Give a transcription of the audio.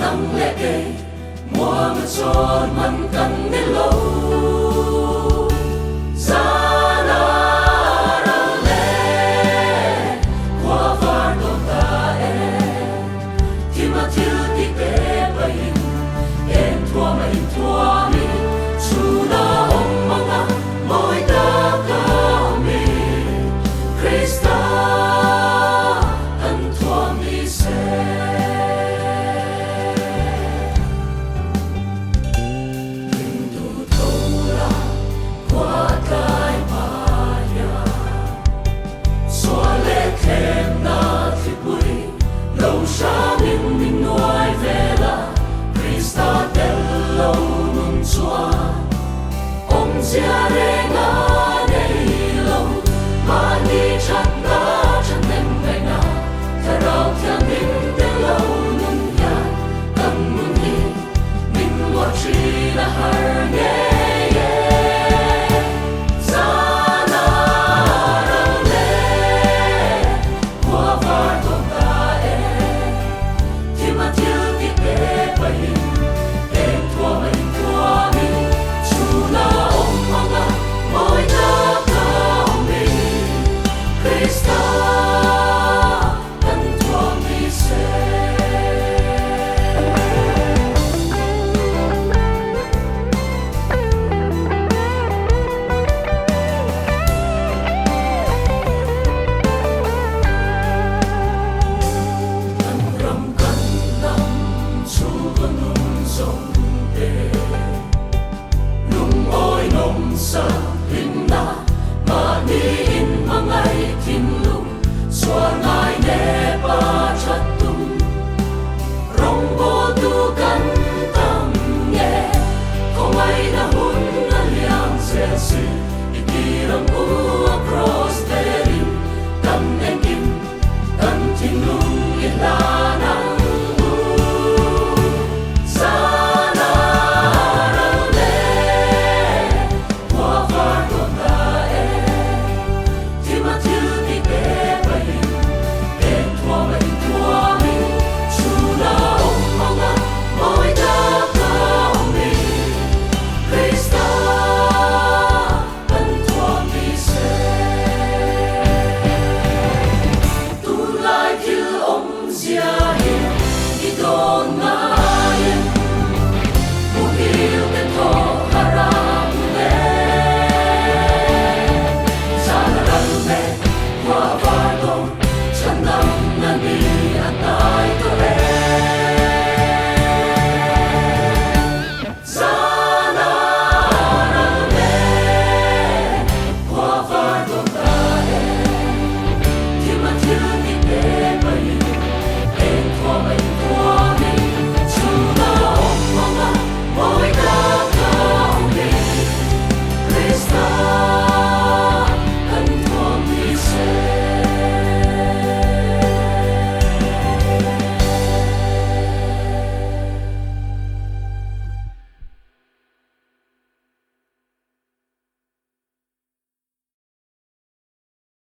nắng lệ kề mùa mà tròn mặn cắn đến lâu ra na ra lệ qua vạt đồn ta thì mà thiếu thì kề bay em thua mi chu na ông manga môi ta cao mi Krista anh thua mi sẽ sa mình nuôi về là Krista del lâu nun chua ông chia